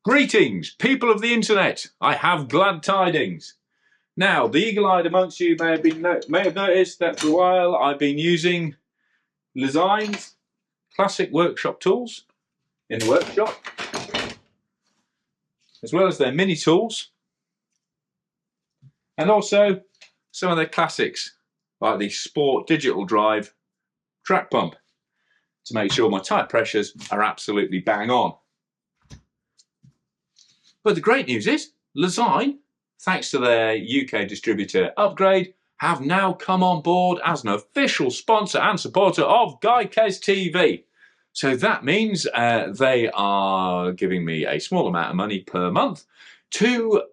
Greetings, people of the internet. I have glad tidings. Now, the eagle-eyed amongst you may have noticed that for a while I've been using Lezyne's classic workshop tools in the workshop, as well as their mini tools, and also some of their classics like the Sport Digital Drive track pump to make sure my tyre pressures are absolutely bang on. But the great news is, Lezyne, thanks to their UK distributor Upgrade, have now come on board as an official sponsor and supporter of Guykes TV. So that means they are giving me a small amount of money per month,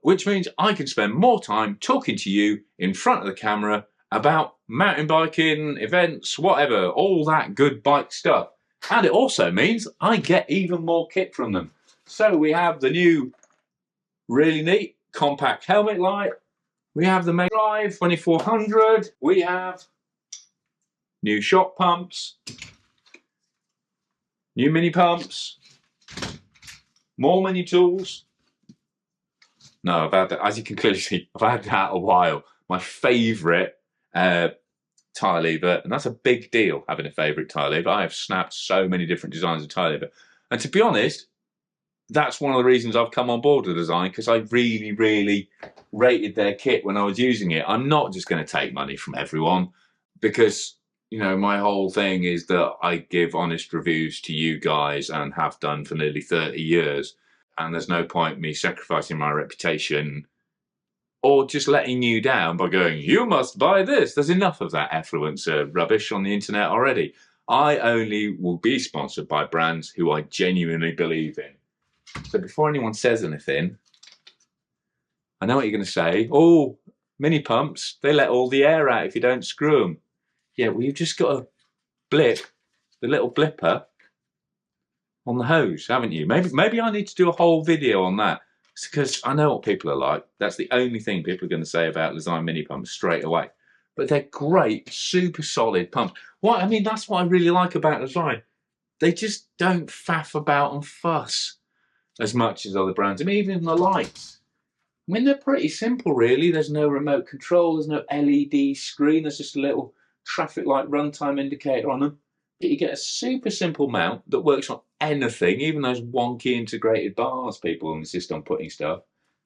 which means I can spend more time talking to you in front of the camera about mountain biking, events, whatever, all that good bike stuff. And it also means I get even more kit from them. So we have the new really neat compact helmet light. We have the main drive 2400. We have new shock pumps, new mini pumps, more mini tools. No, I've had that, as you can clearly see, I've had that a while. My favourite tyre lever, and that's a big deal, having a favourite tyre lever. I have snapped so many different designs of tyre lever. And to be honest, that's one of the reasons I've come on board with Lezyne, because I really, really rated their kit when I was using it. I'm not just going to take money from everyone because, you know, my whole thing is that I give honest reviews to you guys and have done for nearly 30 years. And there's no point me sacrificing my reputation or just letting you down by going, you must buy this. There's enough of that effluence rubbish on the internet already. I only will be sponsored by brands who I genuinely believe in. So before anyone says anything, I know what you're going to say. Oh, mini pumps, they let all the air out if you don't screw them. Yeah, well, you've just got to blip the little blipper on the hose, haven't you? Maybe I need to do a whole video on that, because I know what people are like. That's the only thing people are going to say about Lezyne mini pumps straight away. But they're great, super solid pumps. I mean, that's what I really like about Lezyne. They just don't faff about and fuss as much as other brands. I mean, even the lights. I mean, they're pretty simple, really. There's no remote control. There's no LED screen. There's just a little traffic light runtime indicator on them. But you get a super simple mount that works on anything, even those wonky integrated bars people insist on putting stuff.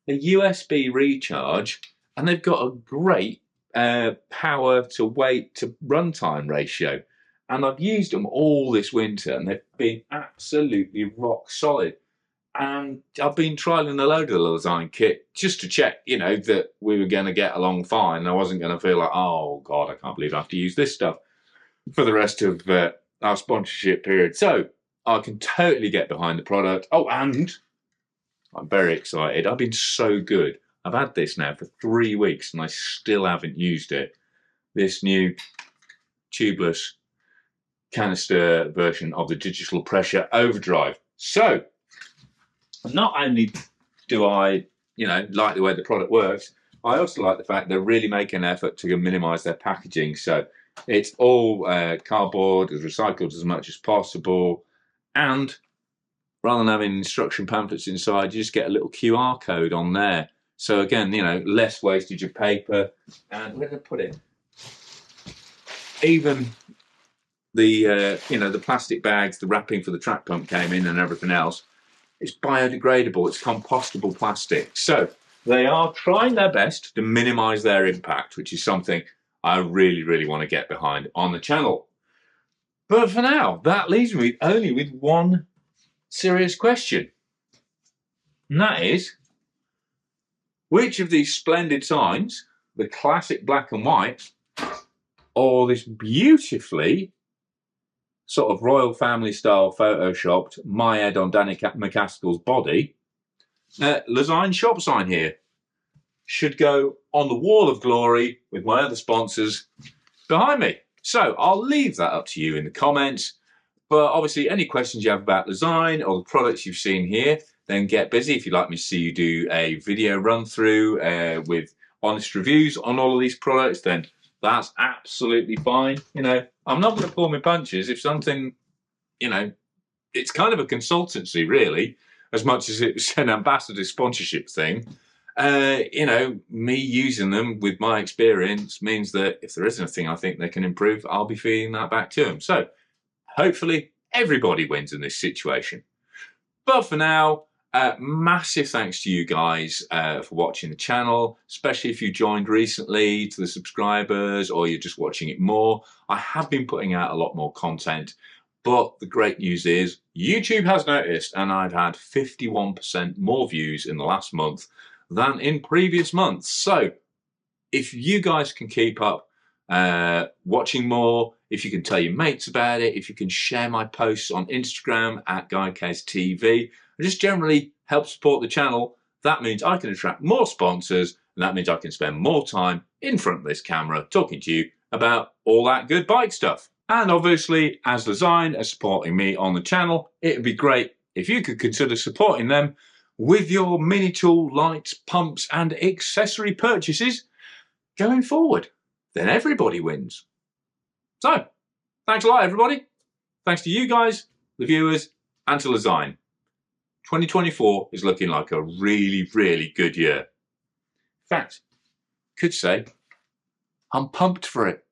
A USB recharge, and they've got a great power to weight to runtime ratio. And I've used them all this winter, and they've been absolutely rock solid. And I've been trialling a load of the Lezyne kit just to check, you know, that we were going to get along fine. I wasn't going to feel like, oh, God, I can't believe I have to use this stuff for the rest of our sponsorship period. So I can totally get behind the product. Oh, and I'm very excited. I've been so good. I've had this now for 3 weeks and I still haven't used it. This new tubeless canister version of the digital pressure overdrive. So not only do I, you know, like the way the product works, I also like the fact they're really making an effort to minimise their packaging. So it's all cardboard, is recycled as much as possible, and rather than having instruction pamphlets inside, you just get a little QR code on there. So again, you know, less wastage of paper. And where did I put it? Even the you know, the plastic bags, the wrapping for the track pump came in, and everything else. It's biodegradable, it's compostable plastic. So they are trying their best to minimise their impact, which is something I really, really want to get behind on the channel. But for now, that leaves me only with one serious question. And that is, which of these splendid signs, the classic black and white, or this beautifully sort of royal family style photoshopped my head on Danny McCaskill's body, Lezyne shop sign here, should go on the wall of glory with my other sponsors behind me? So I'll leave that up to you in the comments. But obviously, any questions you have about Lezyne or the products you've seen here, then get busy. If you'd like me to see you do a video run through with honest reviews on all of these products, then that's absolutely fine. You know, I'm not going to pull my punches. If something, you know, it's kind of a consultancy really, as much as it's an ambassador sponsorship thing. You know, me using them with my experience means that if there is anything I think they can improve, I'll be feeding that back to them. So hopefully everybody wins in this situation. But for now, massive thanks to you guys for watching the channel, especially if you joined recently, to the subscribers, or you're just watching it more. I have been putting out a lot more content, but the great news is YouTube has noticed, and I've had 51% more views in the last month than in previous months. So if you guys can keep up watching more, if you can tell your mates about it, if you can share my posts on Instagram at GuideCaseTV, and just generally help support the channel, that means I can attract more sponsors, and that means I can spend more time in front of this camera talking to you about all that good bike stuff. And obviously, as Lezyne are supporting me on the channel, it would be great if you could consider supporting them with your mini tool, lights, pumps and accessory purchases going forward. Then everybody wins. So, thanks a lot, everybody. Thanks to you guys, the viewers, and to Lezyne. 2024 is looking like a really, really good year. In fact, could say I'm pumped for it.